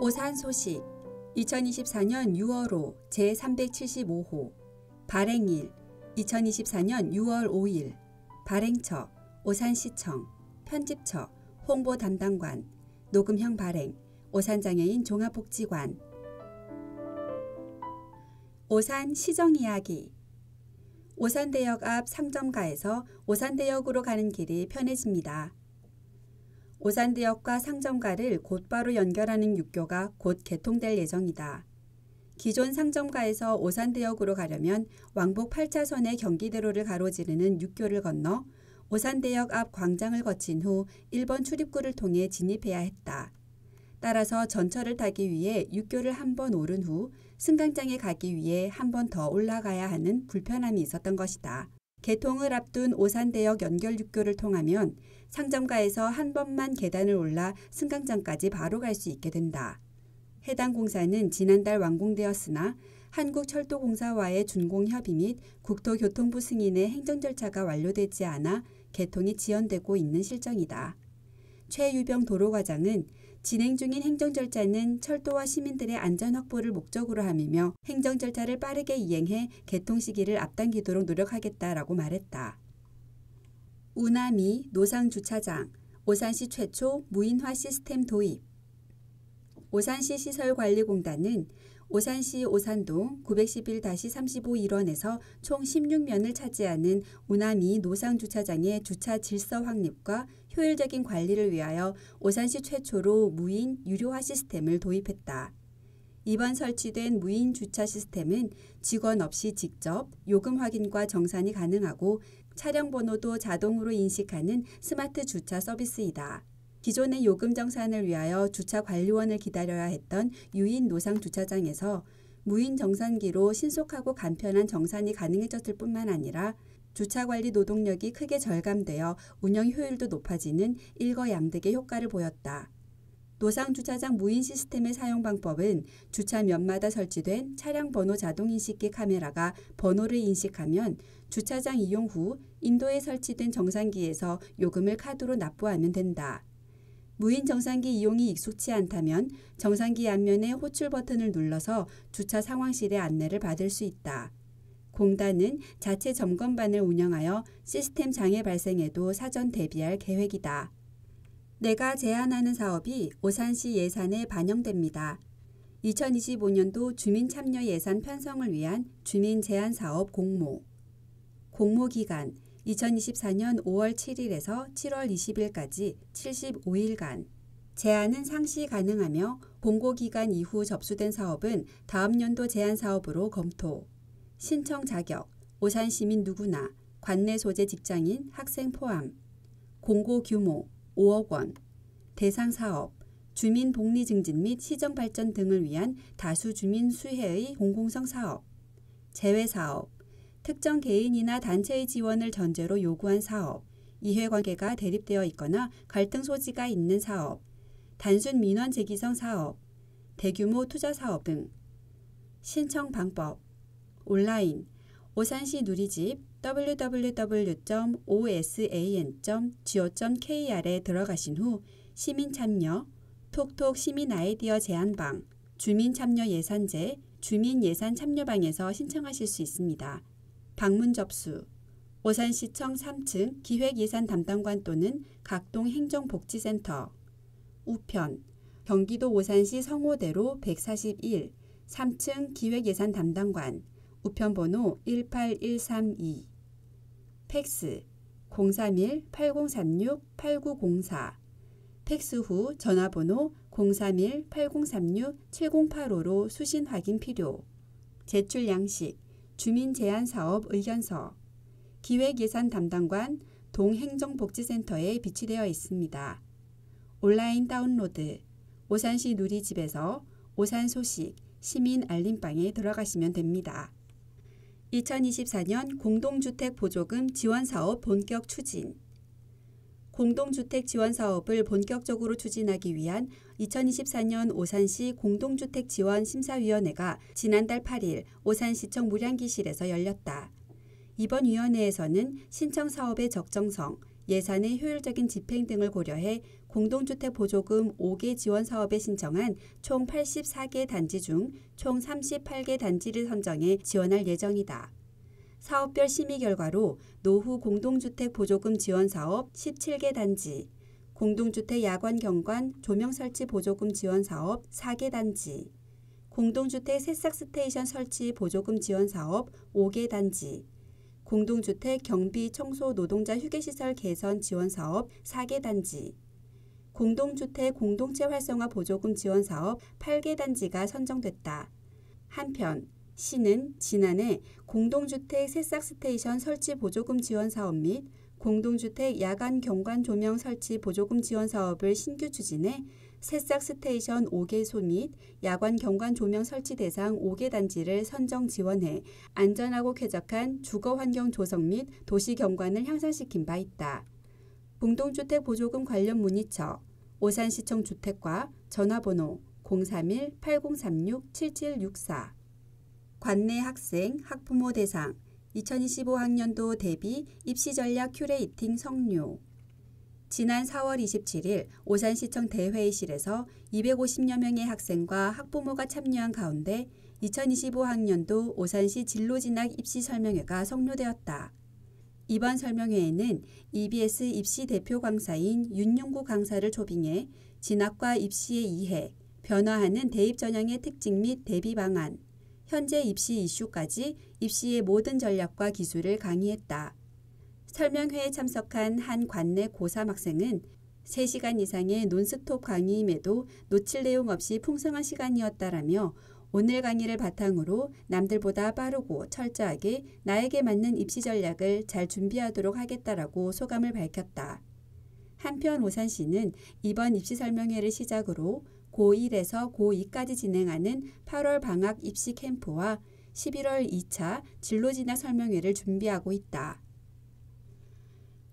오산 소식 2024년 6월5 제375호 발행일 2024년 6월 5일 발행처 오산시청 편집처 홍보 담당관 녹음형 발행 오산장애인 종합복지관 오산 시정이야기 오산대역 앞 상점가에서 오산대역으로 가는 길이 편해집니다. 오산대역과 상점가를 곧바로 연결하는 육교가 곧 개통될 예정이다. 기존 상점가에서 오산대역으로 가려면 왕복 8차선의 경기대로를 가로지르는 육교를 건너 오산대역 앞 광장을 거친 후 1번 출입구를 통해 진입해야 했다. 따라서 전철을 타기 위해 육교를 한 번 오른 후 승강장에 가기 위해 한 번 더 올라가야 하는 불편함이 있었던 것이다. 개통을 앞둔 오산대역 연결 육교를 통하면 상점가에서 한 번만 계단을 올라 승강장까지 바로 갈 수 있게 된다. 해당 공사는 지난달 완공되었으나 한국철도공사와의 준공협의 및 국토교통부 승인의 행정 절차가 완료되지 않아 개통이 지연되고 있는 실정이다. 최유병 도로과장은 진행 중인 행정 절차는 철도와 시민들의 안전 확보를 목적으로 함이며 행정 절차를 빠르게 이행해 개통 시기를 앞당기도록 노력하겠다라고 말했다. 우나미 노상주차장 오산시 최초 무인화 시스템 도입 오산시 시설관리공단은 오산시 오산동 911-35 일원에서 총 16면을 차지하는 우나미 노상주차장의 주차 질서 확립과 효율적인 관리를 위하여 오산시 최초로 무인 유료화 시스템을 도입했다. 이번 설치된 무인 주차 시스템은 직원 없이 직접 요금 확인과 정산이 가능하고 차량 번호도 자동으로 인식하는 스마트 주차 서비스이다. 기존의 요금 정산을 위하여 주차관리원을 기다려야 했던 유인 노상 주차장에서 무인 정산기로 신속하고 간편한 정산이 가능해졌을 뿐만 아니라 주차관리 노동력이 크게 절감되어 운영 효율도 높아지는 일거양득의 효과를 보였다. 노상주차장 무인 시스템의 사용 방법은 주차면마다 설치된 차량 번호 자동인식기 카메라가 번호를 인식하면 주차장 이용 후 인도에 설치된 정산기에서 요금을 카드로 납부하면 된다. 무인 정산기 이용이 익숙치 않다면 정산기 앞면의 호출 버튼을 눌러서 주차 상황실의 안내를 받을 수 있다. 공단은 자체 점검반을 운영하여 시스템 장애 발생에도 사전 대비할 계획이다. 내가 제안하는 사업이 오산시 예산에 반영됩니다. 2025년도 주민참여 예산 편성을 위한 주민제안사업 공모 공모기간 2024년 5월 7일에서 7월 20일까지 75일간 제안은 상시 가능하며 공고기간 이후 접수된 사업은 다음 연도 제안사업으로 검토 신청 자격 오산시민 누구나 관내 소재 직장인 학생 포함 공고 규모 5억 원 대상 사업 주민 복리 증진 및 시정 발전 등을 위한 다수 주민 수혜의 공공성 사업 재외 사업 특정 개인이나 단체의 지원을 전제로 요구한 사업, 이해관계가 대립되어 있거나 갈등 소지가 있는 사업, 단순 민원 제기성 사업, 대규모 투자 사업 등. 신청 방법 온라인 오산시 누리집 www.osan.go.kr에 들어가신 후 시민 참여, 톡톡 시민 아이디어 제안방, 주민 참여 예산제, 주민 예산 참여방에서 신청하실 수 있습니다. 방문 접수 오산시청 3층 기획예산 담당관 또는 각동 행정복지센터 우편 경기도 오산시 성호대로 141 3층 기획예산 담당관 우편번호 18132 팩스 031-8036-8904 팩스 후 전화번호 031-8036-7085로 수신 확인 필요 제출 양식 주민제안사업 의견서 기획예산 담당관 동행정복지센터에 비치되어 있습니다. 온라인 다운로드 오산시 누리집에서 오산소식 시민 알림방에 들어가시면 됩니다. 2024년 공동주택 보조금 지원사업 본격 추진 공동주택 지원 사업을 본격적으로 추진하기 위한 2024년 오산시 공동주택 지원 심사위원회가 지난달 8일 오산시청 물양기실에서 열렸다. 이번 위원회에서는 신청 사업의 적정성, 예산의 효율적인 집행 등을 고려해 공동주택 보조금 5개 지원 사업에 신청한 총 84개 단지 중 총 38개 단지를 선정해 지원할 예정이다. 사업별 심의 결과로 노후 공동주택 보조금 지원 사업 17개 단지, 공동주택 야관 경관 조명 설치 보조금 지원 사업 4개 단지, 공동주택 새싹 스테이션 설치 보조금 지원 사업 5개 단지, 공동주택 경비 청소 노동자 휴게시설 개선 지원 사업 4개 단지, 공동주택 공동체 활성화 보조금 지원 사업 8개 단지가 선정됐다. 한편 시는 지난해 공동주택 새싹 스테이션 설치 보조금 지원 사업 및 공동주택 야간 경관 조명 설치 보조금 지원 사업을 신규 추진해 새싹 스테이션 5개소 및 야간 경관 조명 설치 대상 5개 단지를 선정 지원해 안전하고 쾌적한 주거 환경 조성 및 도시 경관을 향상시킨 바 있다. 공동주택 보조금 관련 문의처 오산시청 주택과 전화번호 031-8036-7764 관내 학생, 학부모 대상 2025학년도 대비 입시전략 큐레이팅 성료. 지난 4월 27일 오산시청 대회의실에서 250여 명의 학생과 학부모가 참여한 가운데 2025학년도 오산시 진로진학 입시 설명회가 성료되었다. 이번 설명회에는 EBS 입시 대표 강사인 윤용구 강사를 초빙해 진학과 입시의 이해, 변화하는 대입 전형의 특징 및 대비 방안, 현재 입시 이슈까지 입시의 모든 전략과 기술을 강의했다. 설명회에 참석한 한 관내 고3 학생은 3시간 이상의 논스톱 강의임에도 놓칠 내용 없이 풍성한 시간이었다라며 오늘 강의를 바탕으로 남들보다 빠르고 철저하게 나에게 맞는 입시 전략을 잘 준비하도록 하겠다라고 소감을 밝혔다. 한편 오산시는 이번 입시 설명회를 시작으로 고1에서 고2까지 진행하는 8월 방학 입시 캠프와 11월 2차 진로진학 설명회를 준비하고 있다.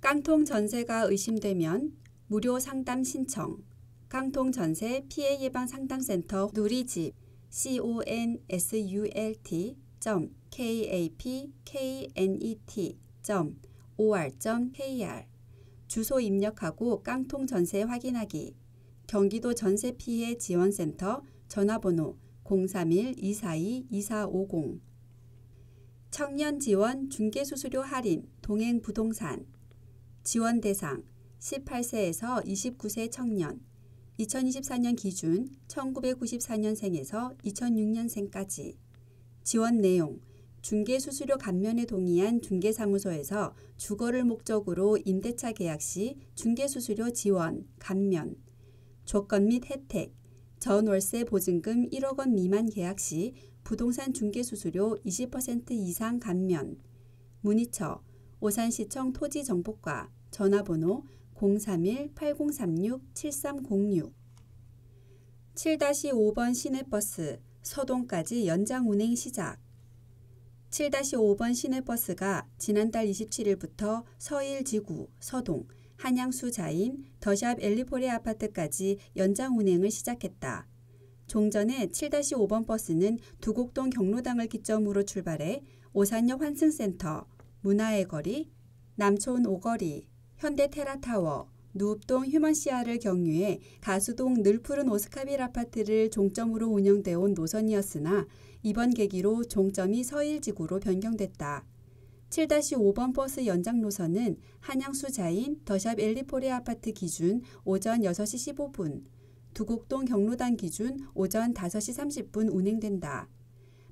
깡통 전세가 의심되면 무료 상담 신청. 깡통 전세 피해 예방 상담센터 누리집 consult.kapknet.or.kr 주소 입력하고 깡통 전세 확인하기. 경기도 전세 피해 지원센터 전화번호 031-242-2450 청년 지원 중개수수료 할인 동행 부동산 지원 대상 18세에서 29세 청년 2024년 기준 1994년생에서 2006년생까지 지원 내용 중개수수료 감면에 동의한 중개사무소에서 주거를 목적으로 임대차 계약 시 중개수수료 지원, 감면 조건 및 혜택 전월세 보증금 1억 원 미만 계약 시 부동산 중개수수료 20% 이상 감면 문의처 오산시청 토지정보과 전화번호 031-8036-7306 7-5번 시내버스 서동까지 연장 운행 시작 7-5번 시내버스가 지난달 27일부터 서일지구, 서동, 한양수자인 더샵 엘리포레 아파트까지 연장 운행을 시작했다. 종전에 7-5번 버스는 두곡동 경로당을 기점으로 출발해 오산역 환승센터, 문화의 거리, 남촌 오거리, 현대테라타워, 누읍동 휴먼시아를 경유해 가수동 늘푸른 오스카빌 아파트를 종점으로 운영되어 온 노선이었으나 이번 계기로 종점이 서일지구로 변경됐다. 7-5번 버스 연장 노선은 한양수자인 더샵 엘리포레 아파트 기준 오전 6시 15분, 두곡동 경로당 기준 오전 5시 30분 운행된다.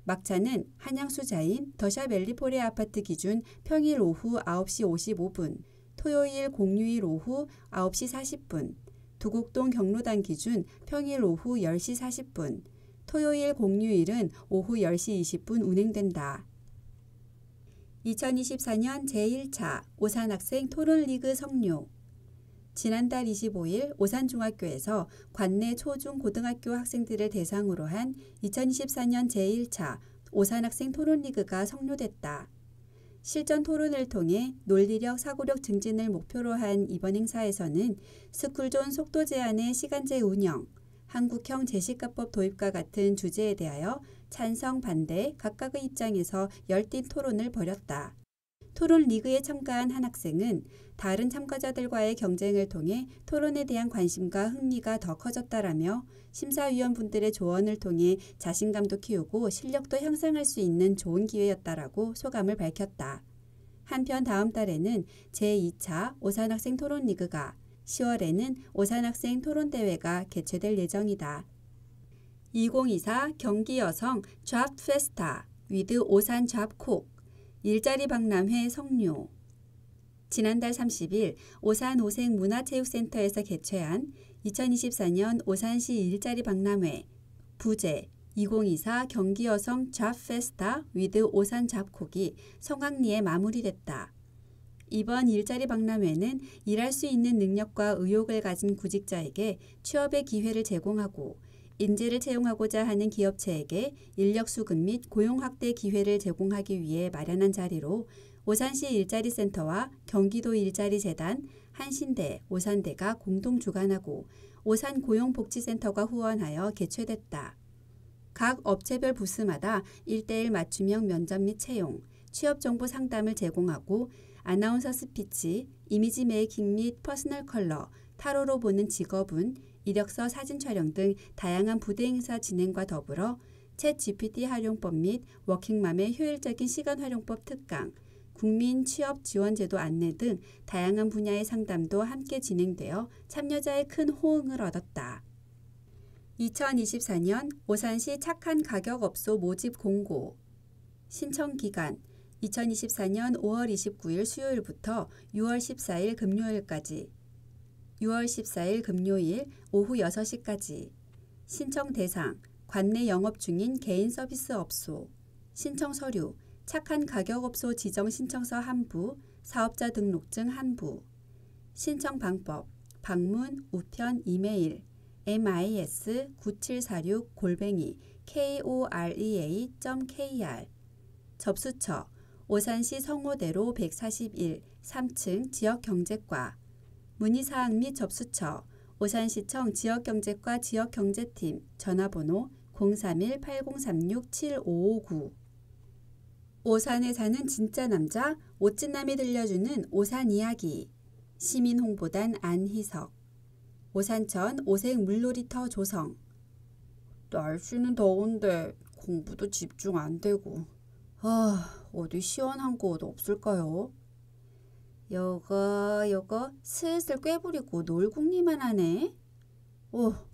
막차는 한양수자인 더샵 엘리포레 아파트 기준 평일 오후 9시 55분, 토요일 공휴일 오후 9시 40분, 두곡동 경로당 기준 평일 오후 10시 40분, 토요일 공휴일은 오후 10시 20분 운행된다. 2024년 제1차 오산학생 토론리그 성료. 지난달 25일 오산중학교에서 관내 초중 고등학교 학생들을 대상으로 한 2024년 제1차 오산학생 토론리그가 성료됐다. 실전 토론을 통해 논리력, 사고력 증진을 목표로 한 이번 행사에서는 스쿨존 속도 제한의 시간제 운영, 한국형 제시가법 도입과 같은 주제에 대하여 찬성, 반대 각각의 입장에서 열띤 토론을 벌였다. 토론 리그에 참가한 한 학생은 다른 참가자들과의 경쟁을 통해 토론에 대한 관심과 흥미가 더 커졌다라며 심사위원분들의 조언을 통해 자신감도 키우고 실력도 향상할 수 있는 좋은 기회였다라고 소감을 밝혔다. 한편 다음 달에는 제2차 오산학생 토론리그가 10월에는 오산학생 토론대회가 개최될 예정이다. 2024 경기 여성 잡 페스타 위드 오산 잡콕 일자리 박람회 성료. 지난달 30일 오산 오색 문화체육센터에서 개최한 2024년 오산시 일자리 박람회 부제 2024 경기 여성 잡 페스타 위드 오산 잡콕이 성황리에 마무리됐다. 이번 일자리 박람회는 일할 수 있는 능력과 의욕을 가진 구직자에게 취업의 기회를 제공하고 인재를 채용하고자 하는 기업체에게 인력 수급 및 고용 확대 기회를 제공하기 위해 마련한 자리로 오산시 일자리센터와 경기도 일자리재단, 한신대, 오산대가 공동 주관하고 오산 고용복지센터가 후원하여 개최됐다. 각 업체별 부스마다 1:1 맞춤형 면접 및 채용, 취업정보 상담을 제공하고 아나운서 스피치, 이미지 메이킹 및 퍼스널 컬러, 타로로 보는 직업운, 이력서 사진 촬영 등 다양한 부대 행사 진행과 더불어 챗 GPT 활용법 및 워킹맘의 효율적인 시간 활용법 특강, 국민 취업 지원 제도 안내 등 다양한 분야의 상담도 함께 진행되어 참여자의 큰 호응을 얻었다. 2024년 오산시 착한 가격업소 모집 공고. 신청 기간 2024년 5월 29일 수요일부터 6월 14일 금요일까지 6월 14일 금요일 오후 6시까지 신청 대상 관내 영업 중인 개인 서비스 업소 신청 서류 착한 가격업소 지정 신청서 한부 사업자 등록증 한부 신청 방법 방문 우편 이메일 mis9746@korea.kr 접수처 오산시 성호대로 141 3층 지역경제과 문의사항 및 접수처 오산시청 지역경제과 지역경제팀 전화번호 031-8036-7559 오산에 사는 진짜 남자 오찐남이 들려주는 오산 이야기 시민홍보단 안희석 오산천 오색 물놀이터 조성 날씨는 더운데 공부도 집중 안 되고 어디 시원한 곳 없을까요? 요거 슬슬 꾀부리고 놀궁리만 하네.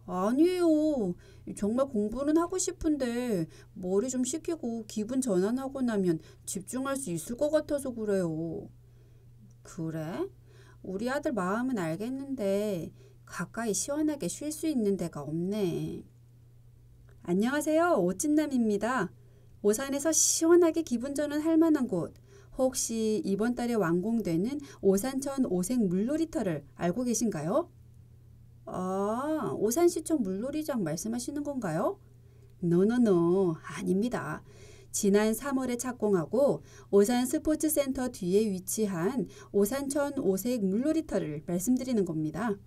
아니에요. 정말 공부는 하고 싶은데 머리 좀 식히고 기분 전환하고 나면 집중할 수 있을 것 같아서 그래요. 그래? 우리 아들 마음은 알겠는데 가까이 시원하게 쉴 수 있는 데가 없네. 안녕하세요. 오찐남입니다. 오산에서 시원하게 기분 전환할 만한 곳 혹시 이번 달에 완공되는 오산천 오색 물놀이터를 알고 계신가요? 오산시청 물놀이장 말씀하시는 건가요? 노노노 아닙니다. 지난 3월에 착공하고 오산 스포츠센터 뒤에 위치한 오산천 오색 물놀이터를 말씀드리는 겁니다.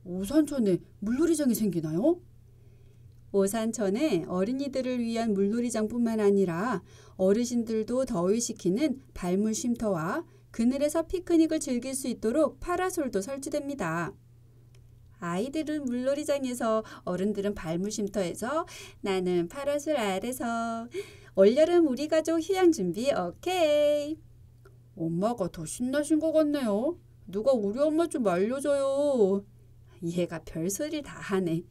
오산천에 물놀이장이 생기나요? 오산천에 어린이들을 위한 물놀이장뿐만 아니라 어르신들도 더위식히는 발물 쉼터와 그늘에서 피크닉을 즐길 수 있도록 파라솔도 설치됩니다. 아이들은 물놀이장에서 어른들은 발물 쉼터에서 나는 파라솔 아래서 올여름 우리 가족 휴양 준비 오케이. 엄마가 더 신나신 것 같네요. 누가 우리 엄마 좀 알려줘요. 얘가 별소리를 다 하네.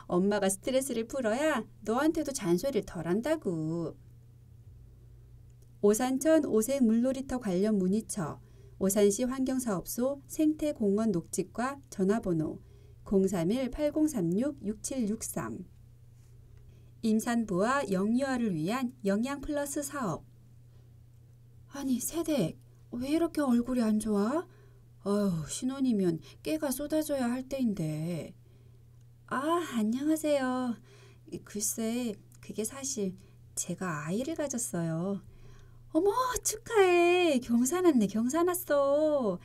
엄마가 스트레스를 풀어야 너한테도 잔소리를 덜 한다고. 오산천 오색 물놀이터 관련 문의처 오산시 환경사업소 생태공원 녹지과 전화번호 031-8036-6763 임산부와 영유아를 위한 영양플러스 사업. 아니 세댁 왜 이렇게 얼굴이 안 좋아? 신혼이면 깨가 쏟아져야 할 때인데. 안녕하세요. 글쎄 그게 사실 제가 아이를 가졌어요. 어머 축하해. 경사났네 경사났어.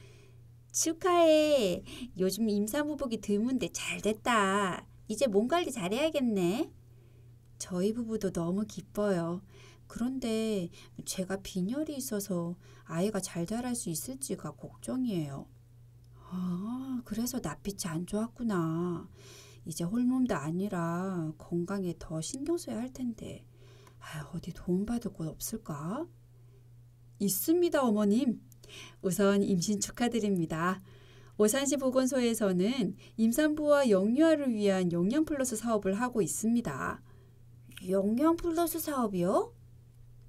축하해. 요즘 임산부복이 드문데 잘됐다. 이제 몸 관리 잘해야겠네. 저희 부부도 너무 기뻐요. 그런데 제가 빈혈이 있어서 아이가 잘 자랄 수 있을지가 걱정이에요. 아, 그래서 낯빛이 안 좋았구나. 이제 홀몸도 아니라 건강에 더 신경 써야 할 텐데. 어디 도움받을 곳 없을까? 있습니다, 어머님. 우선 임신 축하드립니다. 오산시 보건소에서는 임산부와 영유아를 위한 영양 플러스 사업을 하고 있습니다. 영양 플러스 사업이요?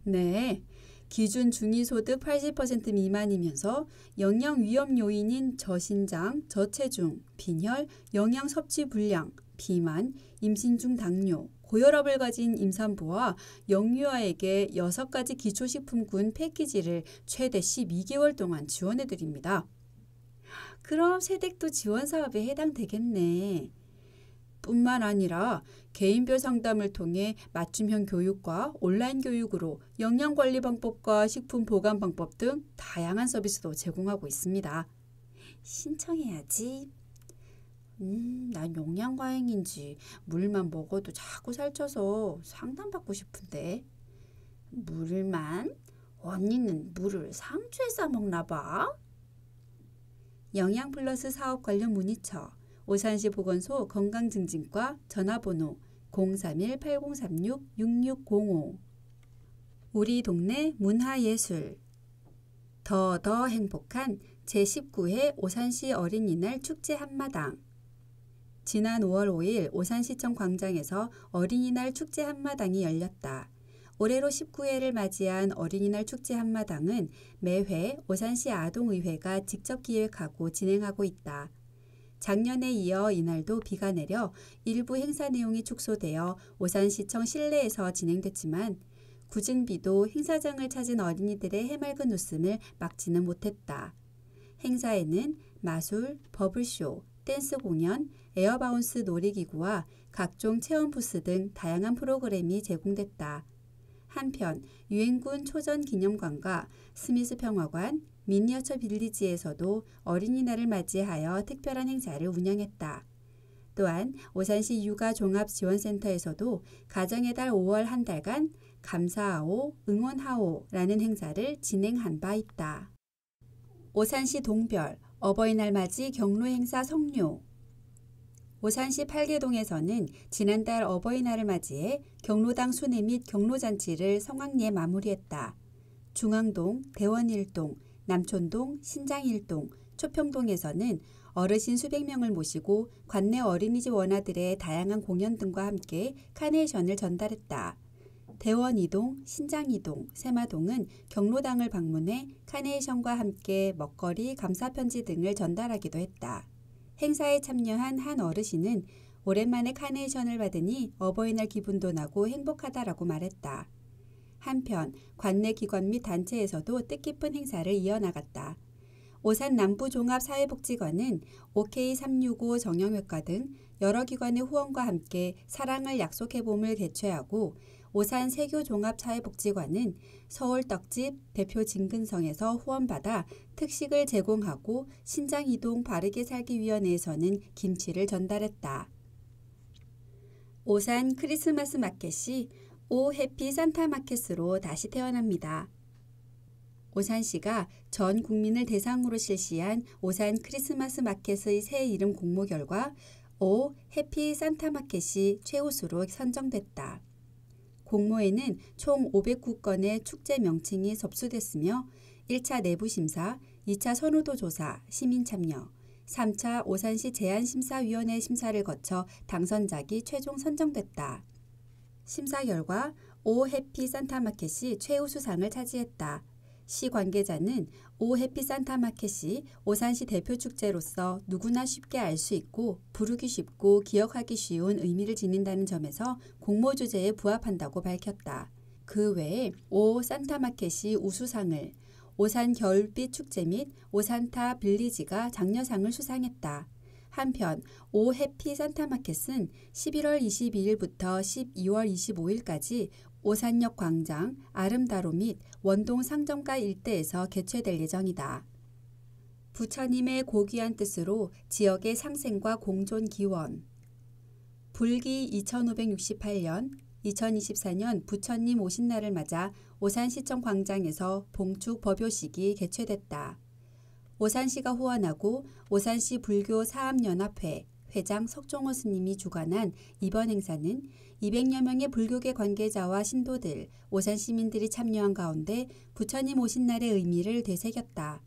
네. 기준 중위소득 80% 미만이면서 영양 위험 요인인 저신장, 저체중, 빈혈, 영양 섭취 불량, 비만, 임신 중 당뇨, 고혈압을 가진 임산부와 영유아에게 6가지 기초식품군 패키지를 최대 12개월 동안 지원해 드립니다. 그럼 세댁도 지원 사업에 해당되겠네. 뿐만 아니라 개인별 상담을 통해 맞춤형 교육과 온라인 교육으로 영양관리 방법과 식품 보관 방법 등 다양한 서비스도 제공하고 있습니다. 신청해야지. 난 영양과잉인지 물만 먹어도 자꾸 살쪄서 상담받고 싶은데. 물만? 언니는 물을 상추에 싸먹나 봐? 영양 플러스 사업 관련 문의처 오산시 보건소 건강증진과 전화번호 031-8036-6605 우리 동네 문화예술 더 행복한 제19회 오산시 어린이날 축제 한마당 지난 5월 5일 오산시청 광장에서 어린이날 축제 한마당이 열렸다. 올해로 19회를 맞이한 어린이날 축제 한마당은 매회 오산시 아동의회가 직접 기획하고 진행하고 있다. 작년에 이어 이날도 비가 내려 일부 행사 내용이 축소되어 오산시청 실내에서 진행됐지만 굳은 비도 행사장을 찾은 어린이들의 해맑은 웃음을 막지는 못했다. 행사에는 마술, 버블쇼, 댄스 공연, 에어바운스 놀이기구와 각종 체험 부스 등 다양한 프로그램이 제공됐다. 한편 유엔군 초전기념관과 스미스 평화관, 미니어처 빌리지에서도 어린이날을 맞이하여 특별한 행사를 운영했다. 또한 오산시 육아종합지원센터에서도 가정의 달 5월 한 달간 감사하오, 응원하오라는 행사를 진행한 바 있다. 오산시 동별 어버이날 맞이 경로 행사 성료 오산시 팔계동에서는 지난달 어버이날을 맞이해 경로당 순회 및 경로잔치를 성황리에 마무리했다. 중앙동, 대원일동, 남촌동, 신장일동, 초평동에서는 어르신 수백 명을 모시고 관내 어린이집 원아들의 다양한 공연 등과 함께 카네이션을 전달했다. 대원 2동, 신장 2동, 세마동은 경로당을 방문해 카네이션과 함께 먹거리, 감사편지 등을 전달하기도 했다. 행사에 참여한 한 어르신은 오랜만에 카네이션을 받으니 어버이날 기분도 나고 행복하다라고 말했다. 한편 관내 기관 및 단체에서도 뜻깊은 행사를 이어나갔다. 오산 남부종합사회복지관은 OK365 정형외과 등 여러 기관의 후원과 함께 사랑을 약속해봄을 개최하고 오산 세교종합사회복지관은 서울 떡집 대표 진근성에서 후원받아 특식을 제공하고 신장이동 바르게 살기위원회에서는 김치를 전달했다. 오산 크리스마스 마켓이 오 해피 산타 마켓으로 다시 태어납니다. 오산시가 전 국민을 대상으로 실시한 오산 크리스마스 마켓의 새 이름 공모 결과 오 해피 산타 마켓이 최우수로 선정됐다. 공모에는 총 509건의 축제 명칭이 접수됐으며 1차 내부심사, 2차 선호도 조사, 시민 참여, 3차 오산시 제안심사위원회 심사를 거쳐 당선작이 최종 선정됐다. 심사 결과 오 해피 산타마켓이 최우수상을 차지했다. 시 관계자는 오 해피 산타마켓이 오산시 대표 축제로서 누구나 쉽게 알 수 있고 부르기 쉽고 기억하기 쉬운 의미를 지닌다는 점에서 공모 주제에 부합한다고 밝혔다. 그 외에 오 산타마켓이 우수상을 오산 겨울빛 축제 및 오산타 빌리지가 장려상을 수상했다. 한편 오 해피 산타마켓은 11월 22일부터 12월 25일까지 오산역 광장, 아름다로 및 원동 상점가 일대에서 개최될 예정이다. 부처님의 고귀한 뜻으로 지역의 상생과 공존 기원 불기 2568년 2024년 부처님 오신 날을 맞아 오산시청 광장에서 봉축 법요식이 개최됐다. 오산시가 후원하고 오산시 불교 사암연합회 회장 석종호 스님이 주관한 이번 행사는 200여 명의 불교계 관계자와 신도들, 오산 시민들이 참여한 가운데 부처님 오신 날의 의미를 되새겼다.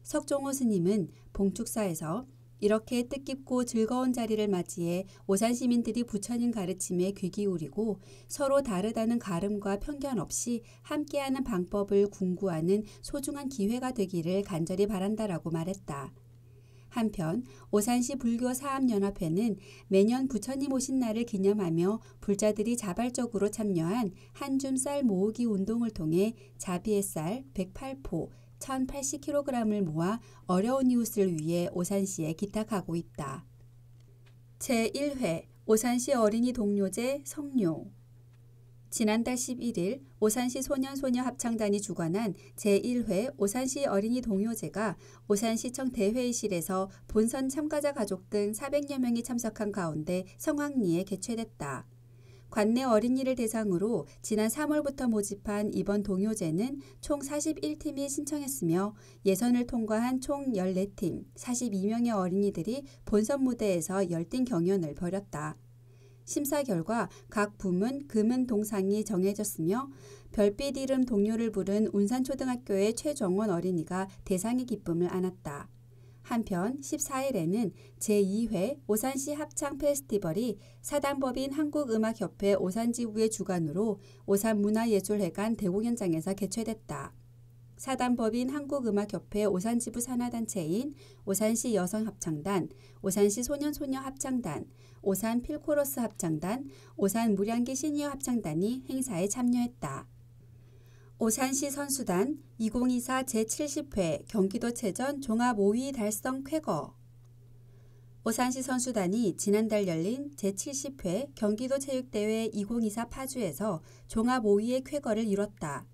석종호 스님은 봉축사에서 이렇게 뜻깊고 즐거운 자리를 맞이해 오산 시민들이 부처님 가르침에 귀 기울이고 서로 다르다는 가름과 편견 없이 함께하는 방법을 궁구하는 소중한 기회가 되기를 간절히 바란다라고 말했다. 한편 오산시 불교 사암연합회는 매년 부처님 오신 날을 기념하며 불자들이 자발적으로 참여한 한 줌 쌀 모으기 운동을 통해 자비의 쌀 108포 1080kg을 모아 어려운 이웃을 위해 오산시에 기탁하고 있다. 제1회 오산시 어린이 동요제 성료. 지난달 11일 오산시 소년소녀 합창단이 주관한 제1회 오산시 어린이 동요제가 오산시청 대회의실에서 본선 참가자 가족 등 400여 명이 참석한 가운데 성황리에 개최됐다. 관내 어린이를 대상으로 지난 3월부터 모집한 이번 동요제는 총 41팀이 신청했으며 예선을 통과한 총 14팀, 42명의 어린이들이 본선 무대에서 열띤 경연을 벌였다. 심사 결과 각 부문 금은 동상이 정해졌으며 별빛 이름 동요를 부른 운산초등학교의 최정원 어린이가 대상의 기쁨을 안았다. 한편 14일에는 제2회 오산시 합창 페스티벌이 사단법인 한국음악협회 오산지부의 주관으로 오산문화예술회관 대공연장에서 개최됐다. 사단법인 한국음악협회 오산지부 산하단체인 오산시 여성합창단, 오산시 소년소녀 합창단, 오산 필코러스 합창단, 오산 무량기 시니어 합창단이 행사에 참여했다. 오산시 선수단 2024 제70회 경기도체전 종합 5위 달성 쾌거. 오산시 선수단이 지난달 열린 제70회 경기도체육대회 2024 파주에서 종합 5위의 쾌거를 이뤘다.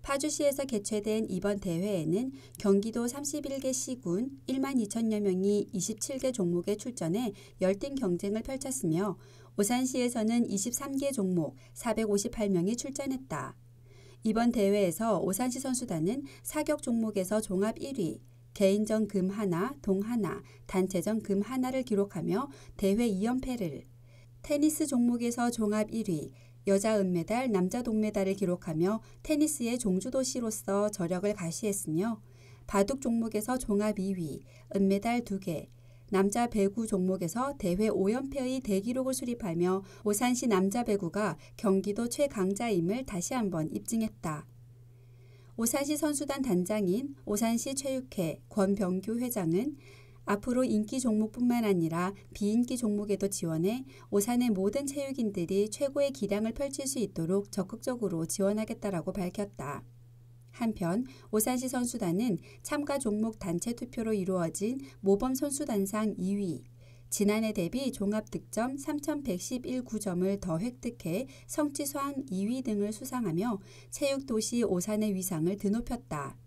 파주시에서 개최된 이번 대회에는 경기도 31개 시군 1만 2천여 명이 27개 종목에 출전해 열띤 경쟁을 펼쳤으며 오산시에서는 23개 종목 458명이 출전했다. 이번 대회에서 오산시 선수단은 사격 종목에서 종합 1위, 개인전 금 하나, 동 하나, 단체전 금 하나를 기록하며 대회 2연패를, 테니스 종목에서 종합 1위, 여자 은메달, 남자 동메달을 기록하며 테니스의 종주도시로서 저력을 가시했으며 바둑 종목에서 종합 2위, 은메달 2개, 남자 배구 종목에서 대회 5연패의 대기록을 수립하며 오산시 남자 배구가 경기도 최강자임을 다시 한번 입증했다. 오산시 선수단 단장인 오산시 체육회 권병규 회장은 앞으로 인기 종목뿐만 아니라 비인기 종목에도 지원해 오산의 모든 체육인들이 최고의 기량을 펼칠 수 있도록 적극적으로 지원하겠다라고 밝혔다. 한편 오산시 선수단은 참가 종목 단체 투표로 이루어진 모범 선수단상 2위, 지난해 대비 종합 득점 3,111구점을 더 획득해 성취수상 2위 등을 수상하며 체육도시 오산의 위상을 드높였다.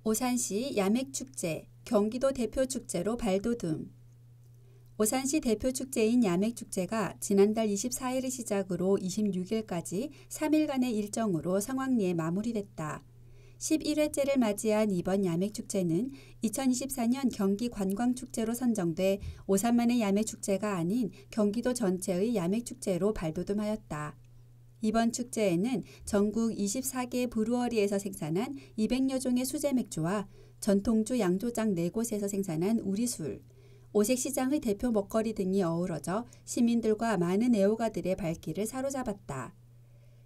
오산시 야맥축제, 경기도 대표축제로 발돋움. 오산시 대표축제인 야맥축제가 지난달 24일을 시작으로 26일까지 3일간의 일정으로 성황리에 마무리됐다. 11회째를 맞이한 이번 야맥축제는 2024년 경기관광축제로 선정돼 오산만의 야맥축제가 아닌 경기도 전체의 야맥축제로 발돋움하였다. 이번 축제에는 전국 24개 브루어리에서 생산한 200여 종의 수제 맥주와 전통주 양조장 4곳에서 생산한 우리술, 오색시장의 대표 먹거리 등이 어우러져 시민들과 많은 애호가들의 발길을 사로잡았다.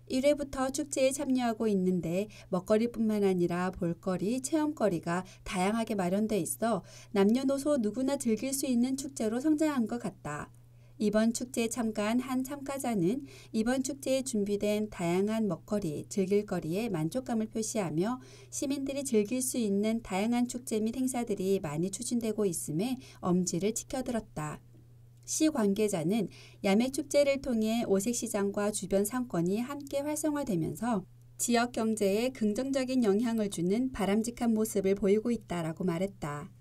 1회부터 축제에 참여하고 있는데 먹거리뿐만 아니라 볼거리, 체험거리가 다양하게 마련돼 있어 남녀노소 누구나 즐길 수 있는 축제로 성장한 것 같다. 이번 축제에 참가한 한 참가자는 이번 축제에 준비된 다양한 먹거리, 즐길거리에 만족감을 표시하며 시민들이 즐길 수 있는 다양한 축제 및 행사들이 많이 추진되고 있음에 엄지를 치켜들었다. 시 관계자는 야맥축제를 통해 오색시장과 주변 상권이 함께 활성화되면서 지역 경제에 긍정적인 영향을 주는 바람직한 모습을 보이고 있다라고 말했다.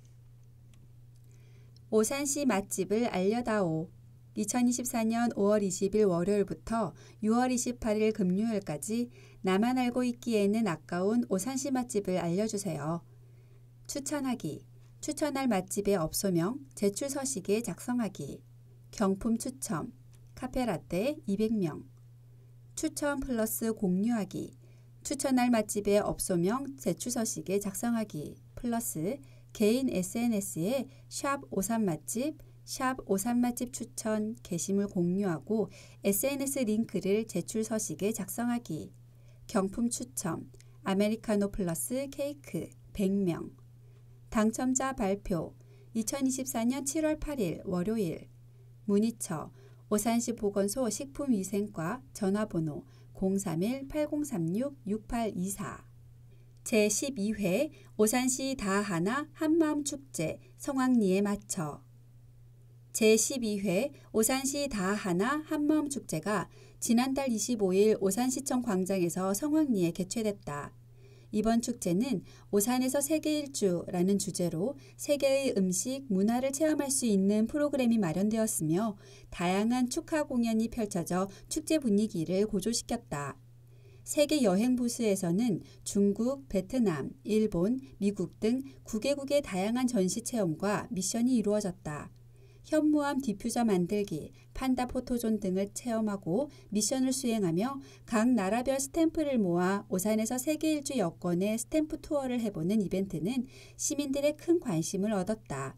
오산시 맛집을 알려다오. 2024년 5월 20일 월요일부터 6월 28일 금요일까지 나만 알고 있기에는 아까운 오산시 맛집을 알려주세요. 추천하기, 추천할 맛집의 업소명, 제출 서식에 작성하기, 경품 추첨, 카페라떼 200명, 추천 플러스 공유하기, 추천할 맛집의 업소명, 제출 서식에 작성하기, 플러스 개인 SNS에 샵 오산맛집, 샵 오산맛집 추천 게시물 공유하고 SNS 링크를 제출 서식에 작성하기, 경품 추첨, 아메리카노 플러스 케이크 100명, 당첨자 발표 2024년 7월 8일 월요일 문의처 오산시 보건소 식품위생과 전화번호 031-8036-6824 제12회 오산시 다하나 한마음축제 성황리에 맞춰 제12회 오산시 다하나 한마음축제가 지난달 25일 오산시청 광장에서 성황리에 개최됐다. 이번 축제는 오산에서 세계일주라는 주제로 세계의 음식, 문화를 체험할 수 있는 프로그램이 마련되었으며 다양한 축하 공연이 펼쳐져 축제 분위기를 고조시켰다. 세계 여행 부스에서는 중국, 베트남, 일본, 미국 등 9개국의 다양한 전시 체험과 미션이 이루어졌다. 현무암 디퓨저 만들기, 판다 포토존 등을 체험하고 미션을 수행하며 각 나라별 스탬프를 모아 오산에서 세계일주 여권의 스탬프 투어를 해보는 이벤트는 시민들의 큰 관심을 얻었다.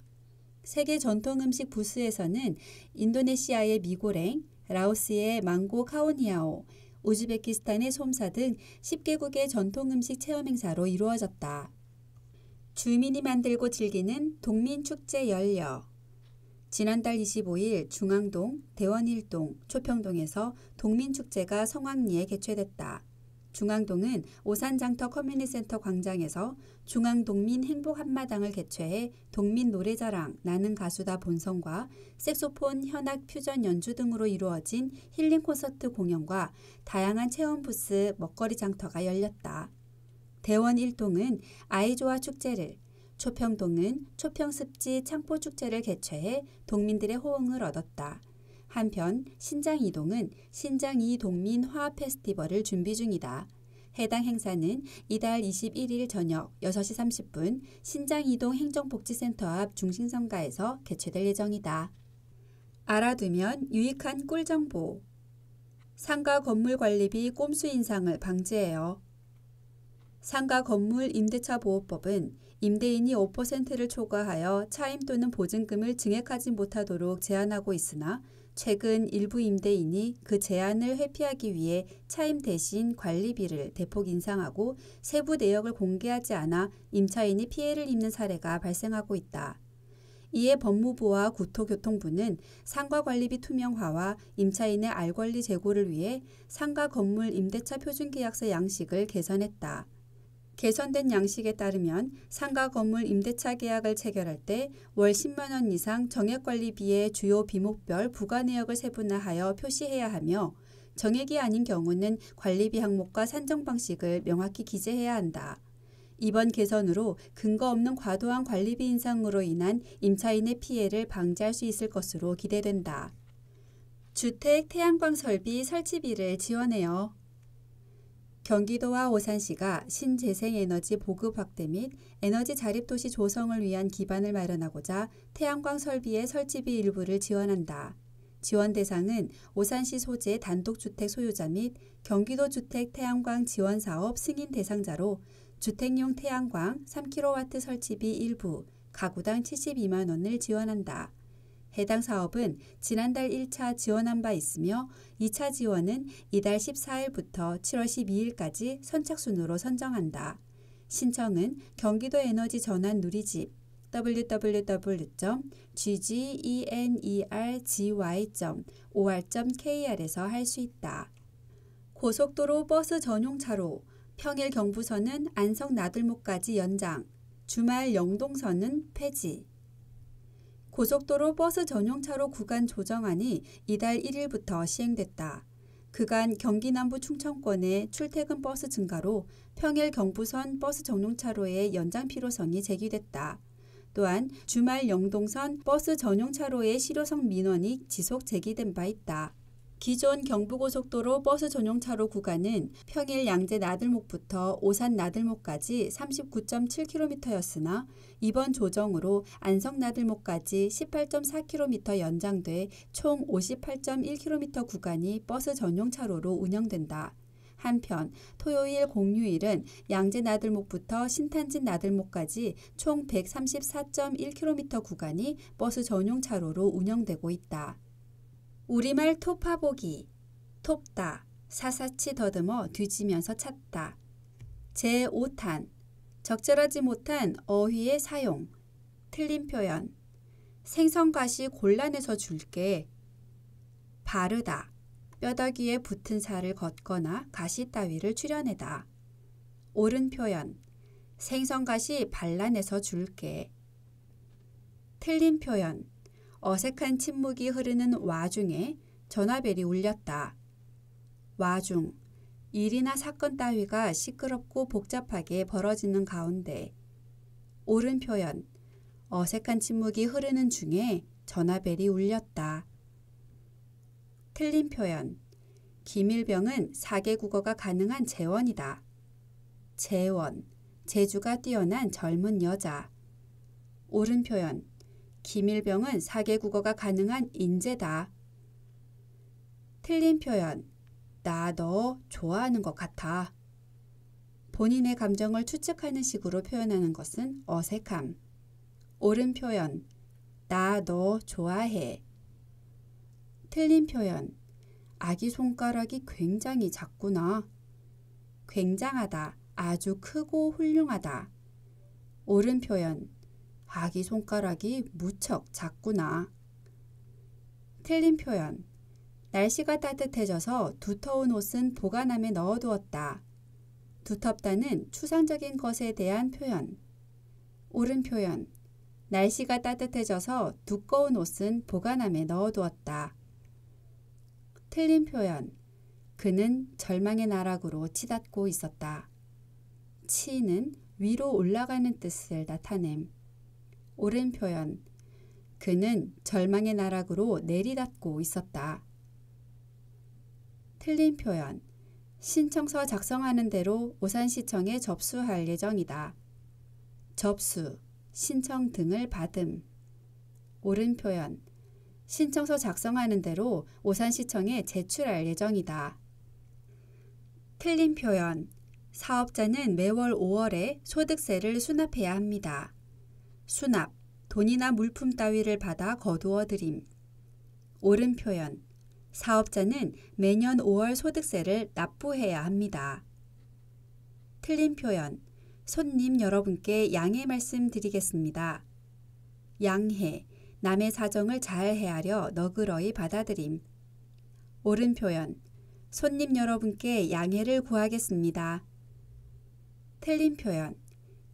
세계 전통음식 부스에서는 인도네시아의 미고랭, 라오스의 망고 카오니아오, 우즈베키스탄의 솜사 등 10개국의 전통음식 체험 행사로 이루어졌다. 주민이 만들고 즐기는 동민축제 열려 지난달 25일 중앙동, 대원일동, 초평동에서 동민축제가 성황리에 개최됐다. 중앙동은 오산장터 커뮤니센터 광장에서 중앙동민 행복한마당을 개최해 동민 노래자랑 나는 가수다 본성과 색소폰, 현악, 퓨전 연주 등으로 이루어진 힐링 콘서트 공연과 다양한 체험 부스, 먹거리 장터가 열렸다. 대원일동은 아이조아 축제를, 초평동은 초평습지 창포축제를 개최해 동민들의 호응을 얻었다. 한편 신장이동은 신장이동민 화합 페스티벌을 준비 중이다. 해당 행사는 이달 21일 저녁 6시 30분 신장이동 행정복지센터 앞 중심상가에서 개최될 예정이다. 알아두면 유익한 꿀정보. 상가 건물 관리비 꼼수 인상을 방지해요. 상가 건물 임대차 보호법은 임대인이 5%를 초과하여 차임 또는 보증금을 증액하지 못하도록 제한하고 있으나 최근 일부 임대인이 그 제한을 회피하기 위해 차임 대신 관리비를 대폭 인상하고 세부 내역을 공개하지 않아 임차인이 피해를 입는 사례가 발생하고 있다. 이에 법무부와 국토교통부는 상가 관리비 투명화와 임차인의 알권리 제고를 위해 상가 건물 임대차 표준계약서 양식을 개선했다. 개선된 양식에 따르면 상가 건물 임대차 계약을 체결할 때 월 10만 원 이상 정액관리비의 주요 비목별 부과 내역을 세분화하여 표시해야 하며 정액이 아닌 경우는 관리비 항목과 산정 방식을 명확히 기재해야 한다. 이번 개선으로 근거 없는 과도한 관리비 인상으로 인한 임차인의 피해를 방지할 수 있을 것으로 기대된다. 주택 태양광 설비 설치비를 지원해요. 경기도와 오산시가 신재생에너지 보급 확대 및 에너지 자립도시 조성을 위한 기반을 마련하고자 태양광 설비의 설치비 일부를 지원한다. 지원 대상은 오산시 소재 단독주택 소유자 및 경기도 주택 태양광 지원사업 승인 대상자로 주택용 태양광 3kW 설치비 일부 가구당 72만 원을 지원한다. 해당 사업은 지난달 1차 지원한 바 있으며 2차 지원은 이달 14일부터 7월 12일까지 선착순으로 선정한다. 신청은 경기도 에너지 전환 누리집 www.ggenergy.or.kr에서 할 수 있다. 고속도로 버스 전용차로 평일 경부선은 안성 나들목까지 연장, 주말 영동선은 폐지. 고속도로 버스 전용차로 구간 조정안이 이달 1일부터 시행됐다. 그간 경기 남부 충청권의 출퇴근 버스 증가로 평일 경부선 버스 전용차로의 연장 필요성이 제기됐다. 또한 주말 영동선 버스 전용 차로의 실효성 민원이 지속 제기된 바 있다. 기존 경부고속도로 버스 전용 차로 구간은 평일 양재 나들목부터 오산 나들목까지 39.7km였으나 이번 조정으로 안성 나들목까지 18.4km 연장돼 총 58.1km 구간이 버스 전용 차로로 운영된다. 한편 토요일 공휴일은 양재 나들목부터 신탄진 나들목까지 총 134.1km 구간이 버스 전용 차로로 운영되고 있다. 우리말 톱파보기, 톱다, 사사치 더듬어 뒤지면서 찾다. 제5탄, 적절하지 못한 어휘의 사용, 틀린 표현, 생선가시 곤란해서 줄게. 바르다, 뼈다귀에 붙은 살을 걷거나 가시 따위를 추려내다. 옳은 표현, 생선가시 발라내서 줄게. 틀린 표현, 어색한 침묵이 흐르는 와중에 전화벨이 울렸다. 와중, 일이나 사건 따위가 시끄럽고 복잡하게 벌어지는 가운데. 옳은 표현, 어색한 침묵이 흐르는 중에 전화벨이 울렸다. 틀린 표현, 김일병은 4개 국어가 가능한 재원이다. 재원, 재주가 뛰어난 젊은 여자. 옳은 표현, 김일병은 4개 국어가 가능한 인재다. 틀린 표현, 나 너 좋아하는 것 같아. 본인의 감정을 추측하는 식으로 표현하는 것은 어색함. 옳은 표현, 나 너 좋아해. 틀린 표현, 아기 손가락이 굉장히 작구나. 굉장하다, 아주 크고 훌륭하다. 옳은 표현, 아기 손가락이 무척 작구나. 틀린 표현, 날씨가 따뜻해져서 두터운 옷은 보관함에 넣어두었다. 두텁다는 추상적인 것에 대한 표현. 옳은 표현, 날씨가 따뜻해져서 두꺼운 옷은 보관함에 넣어두었다. 틀린 표현, 그는 절망의 나락으로 치닫고 있었다. 치는 위로 올라가는 뜻을 나타냄. 옳은 표현, 그는 절망의 나락으로 내리닫고 있었다. 틀린 표현, 신청서 작성하는 대로 오산시청에 접수할 예정이다. 접수, 신청 등을 받음. 옳은 표현, 신청서 작성하는 대로 오산시청에 제출할 예정이다. 틀린 표현, 사업자는 매월 5월에 소득세를 수납해야 합니다. 수납, 돈이나 물품 따위를 받아 거두어 드림. 옳은 표현, 사업자는 매년 5월 소득세를 납부해야 합니다. 틀린 표현, 손님 여러분께 양해 말씀드리겠습니다. 양해, 남의 사정을 잘 헤아려 너그러이 받아들임. 옳은 표현, 손님 여러분께 양해를 구하겠습니다. 틀린 표현,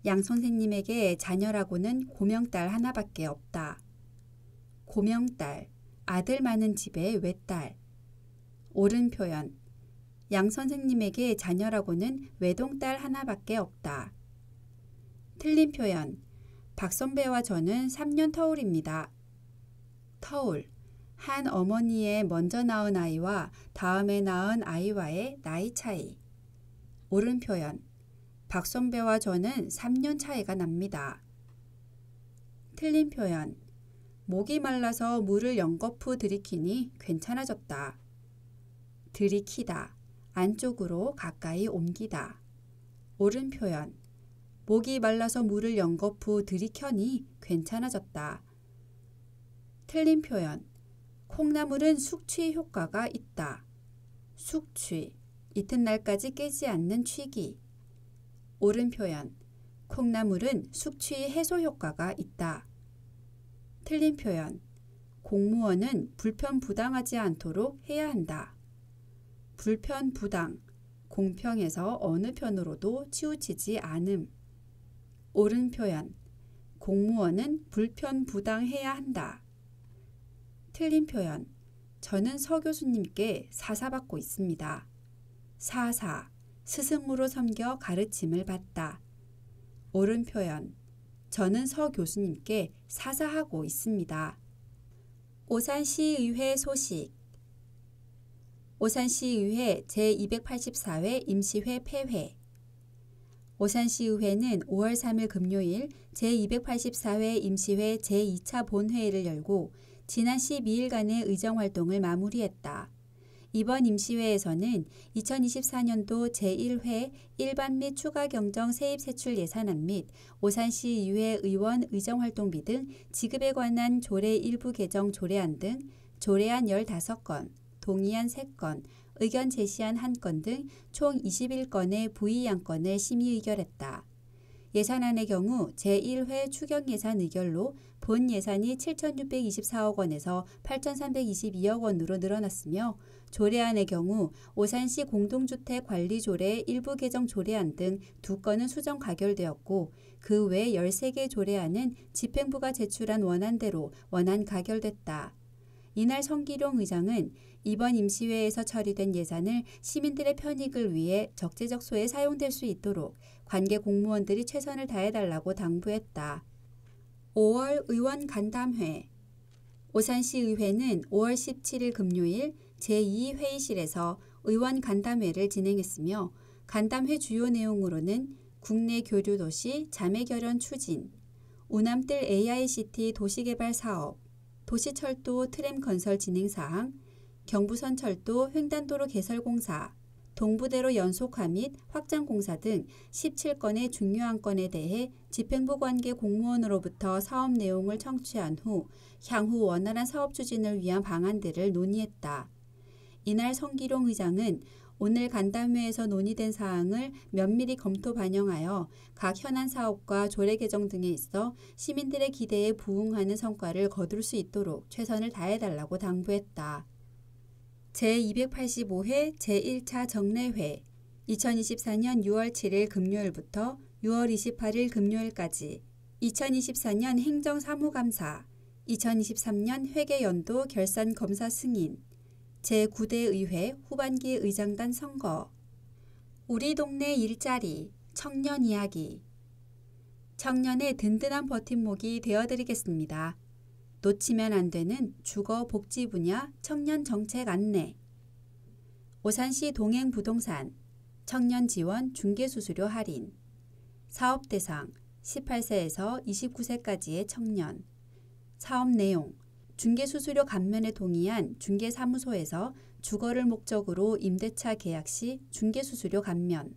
양 선생님에게 자녀라고는 고명딸 하나밖에 없다. 고명딸, 아들 많은 집의 외딸. 옳은 표현, 양 선생님에게 자녀라고는 외동딸 하나밖에 없다. 틀린 표현, 박 선배와 저는 3년 터울입니다. 터울, 한 어머니의 먼저 낳은 아이와 다음에 낳은 아이와의 나이 차이. 옳은 표현, 박 선배와 저는 3년 차이가 납니다. 틀린 표현, 목이 말라서 물을 연거푸 들이키니 괜찮아졌다. 들이키다, 안쪽으로 가까이 옮기다. 옳은 표현, 목이 말라서 물을 연거푸 들이켜니 괜찮아졌다. 틀린 표현, 콩나물은 숙취 효과가 있다. 숙취, 이튿날까지 깨지 않는 취기. 옳은 표현, 콩나물은 숙취 해소 효과가 있다. 틀린 표현, 공무원은 불편부당하지 않도록 해야 한다. 불편부당, 공평에서 어느 편으로도 치우치지 않음. 옳은 표현, 공무원은 불편부당해야 한다. 틀린 표현, 저는 서 교수님께 사사받고 있습니다. 사사, 스승으로 섬겨 가르침을 받다. 옳은 표현, 저는 서 교수님께 사사하고 있습니다. 오산시의회 소식. 오산시의회 제284회 임시회 폐회. 오산시의회는 5월 3일 금요일 제284회 임시회 제2차 본회의를 열고 지난 12일간의 의정활동을 마무리했다. 이번 임시회에서는 2024년도 제1회 일반 및 추가 경정 세입세출 예산안 및 오산시의회 의원 의정활동비 등 지급에 관한 조례 일부 개정 조례안 등 조례안 15건, 동의안 3건, 의견 제시안 1건 등 총 21건의 부의안건을 심의 의결했다. 예산안의 경우 제1회 추경예산 의결로 본 예산이 7,624억 원에서 8,322억 원으로 늘어났으며 조례안의 경우 오산시 공동주택 관리조례 일부 개정 조례안 등 2건은 수정 가결되었고 그 외 13개 조례안은 집행부가 제출한 원안대로 원안 가결됐다. 이날 성기룡 의장은 이번 임시회에서 처리된 예산을 시민들의 편익을 위해 적재적소에 사용될 수 있도록 관계 공무원들이 최선을 다해달라고 당부했다. 5월 의원 간담회. 오산시의회는 5월 17일 금요일 제2회의실에서 의원 간담회를 진행했으며 간담회 주요 내용으로는 국내 교류도시 자매결연 추진, 우남뜰 AICT 도시개발 사업, 도시철도 트램 건설 진행사항, 경부선 철도 횡단도로 개설공사, 동부대로 연속화 및 확장공사 등 17건의 중요한 건에 대해 집행부 관계 공무원으로부터 사업 내용을 청취한 후 향후 원활한 사업 추진을 위한 방안들을 논의했다. 이날 성기룡 의장은 오늘 간담회에서 논의된 사항을 면밀히 검토 반영하여 각 현안 사업과 조례 개정 등에 있어 시민들의 기대에 부응하는 성과를 거둘 수 있도록 최선을 다해달라고 당부했다. 제285회 제1차 정례회 2024년 6월 7일 금요일부터 6월 28일 금요일까지 2024년 행정사무감사 2023년 회계연도 결산검사 승인 제9대 의회 후반기 의장단 선거 우리 동네 일자리 청년 이야기 청년의 든든한 버팀목이 되어드리겠습니다. 놓치면 안 되는 주거 복지 분야 청년 정책 안내 오산시 동행부동산 청년 지원 중개수수료 할인 사업 대상 18세에서 29세까지의 청년 사업 내용 중개수수료 감면에 동의한 중개사무소에서 주거를 목적으로 임대차 계약 시 중개수수료 감면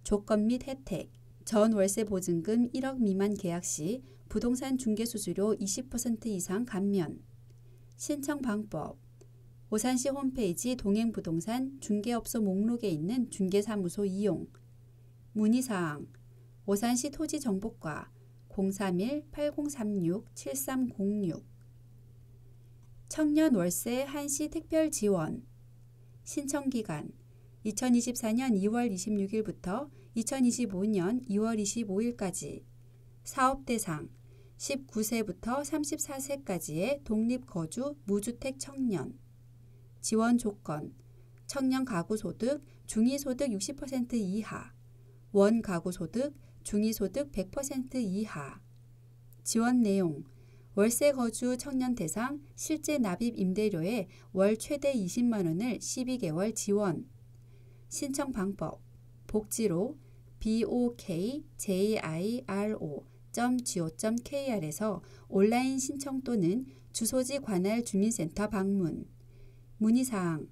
조건 및 혜택 전 월세 보증금 1억 미만 계약 시 부동산 중개수수료 20% 이상 감면 신청 방법 오산시 홈페이지 동행부동산 중개업소 목록에 있는 중개사무소 이용 문의사항 오산시 토지정보과 031-8036-7306 청년 월세 한시 특별 지원 신청기간 2024년 2월 26일부터 2025년 2월 25일까지 사업 대상 19세부터 34세까지의 독립거주 무주택 청년 지원 조건 청년 가구소득 중위소득 60% 이하 원 가구소득 중위소득 100% 이하 지원 내용 월세 거주 청년 대상 실제 납입 임대료의 월 최대 20만 원을 12개월 지원 신청 방법 복지로 bokjiro.go.kr에서 온라인 신청 또는 주소지 관할 주민센터 방문 문의사항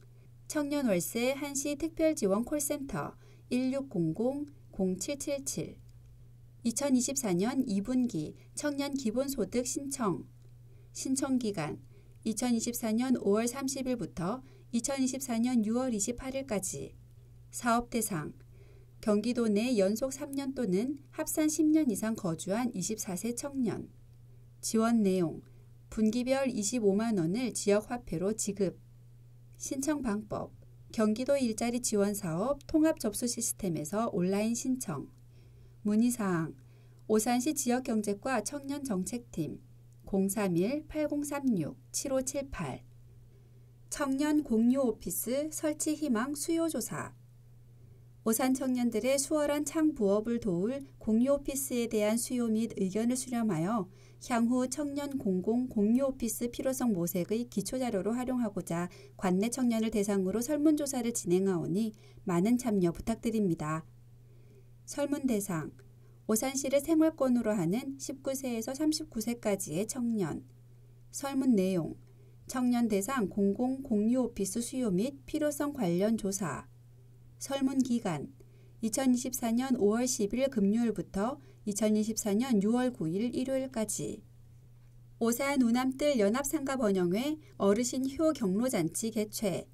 청년 월세 한시 특별지원 콜센터 1600-0777 2024년 2분기 청년 기본소득 신청 신청기간 2024년 5월 30일부터 2024년 6월 28일까지 사업 대상 경기도 내 연속 3년 또는 합산 10년 이상 거주한 24세 청년 지원 내용 분기별 25만 원을 지역화폐로 지급 신청 방법 경기도 일자리 지원 사업 통합 접수 시스템에서 온라인 신청 문의사항 오산시 지역경제과 청년정책팀 031-8036-7578 청년 공유 오피스 설치 희망 수요조사 오산 청년들의 수월한 창부업을 도울 공유 오피스에 대한 수요 및 의견을 수렴하여 향후 청년 공공 공유 오피스 필요성 모색의 기초자료로 활용하고자 관내 청년을 대상으로 설문조사를 진행하오니 많은 참여 부탁드립니다. 설문 대상 오산시를 생활권으로 하는 19세에서 39세까지의 청년. 설문 내용 청년 대상 공공 공유 오피스 수요 및 필요성 관련 조사. 설문 기간 2024년 5월 10일 금요일부터 2024년 6월 9일 일요일까지. 오산 우남뜰 연합상가번영회 어르신 효 경로잔치 개최.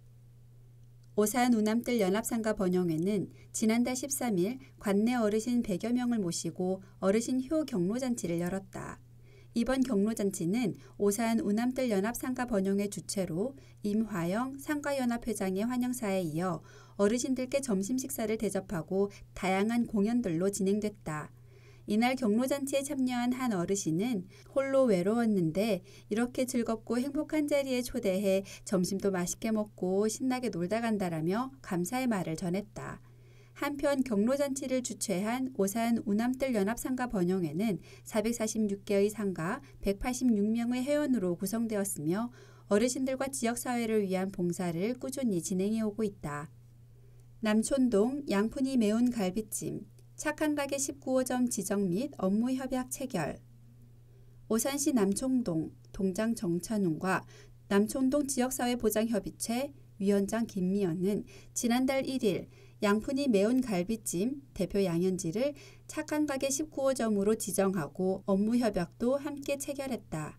오산 우남뜰 연합상가번영회는 지난달 13일 관내 어르신 100여 명을 모시고 어르신 효 경로잔치를 열었다. 이번 경로잔치는 오산 우남뜰 연합상가번영회 주최로 임화영 상가연합회장의 환영사에 이어 어르신들께 점심 식사를 대접하고 다양한 공연들로 진행됐다. 이날 경로잔치에 참여한 한 어르신은 홀로 외로웠는데 이렇게 즐겁고 행복한 자리에 초대해 점심도 맛있게 먹고 신나게 놀다 간다라며 감사의 말을 전했다. 한편 경로잔치를 주최한 오산 우남뜰 연합상가 번영회는 446개의 상가 186명의 회원으로 구성되었으며 어르신들과 지역사회를 위한 봉사를 꾸준히 진행해 오고 있다. 남촌동 양푼이 매운 갈비찜 착한 가게 19호점 지정 및 업무 협약 체결. 오산시 남촌동 동장 정찬웅과 남촌동 지역사회보장협의체 위원장 김미연은 지난달 1일 양푼이 매운 갈비찜 대표 양현지를 착한 가게 19호점으로 지정하고 업무 협약도 함께 체결했다.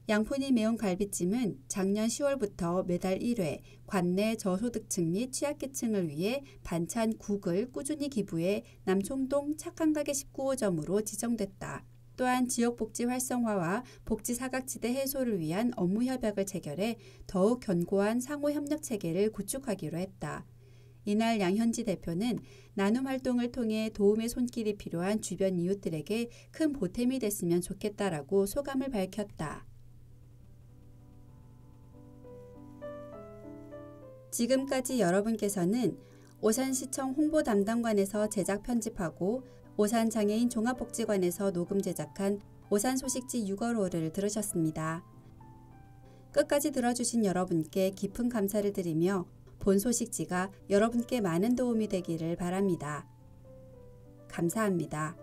양푼이 매운 갈비찜은 작년 10월부터 매달 1회 관내 저소득층 및 취약계층을 위해 반찬 국을 꾸준히 기부해 남촌동 착한 가게 19호점으로 지정됐다. 또한 지역복지 활성화와 복지 사각지대 해소를 위한 업무 협약을 체결해 더욱 견고한 상호협력 체계를 구축하기로 했다. 이날 양현지 대표는 나눔 활동을 통해 도움의 손길이 필요한 주변 이웃들에게 큰 보탬이 됐으면 좋겠다라고 소감을 밝혔다. 지금까지 여러분께서는 오산시청 홍보담당관에서 제작 편집하고 오산장애인 종합복지관에서 녹음 제작한 오산소식지 6월호를 들으셨습니다. 끝까지 들어주신 여러분께 깊은 감사를 드리며 본 소식지가 여러분께 많은 도움이 되기를 바랍니다. 감사합니다.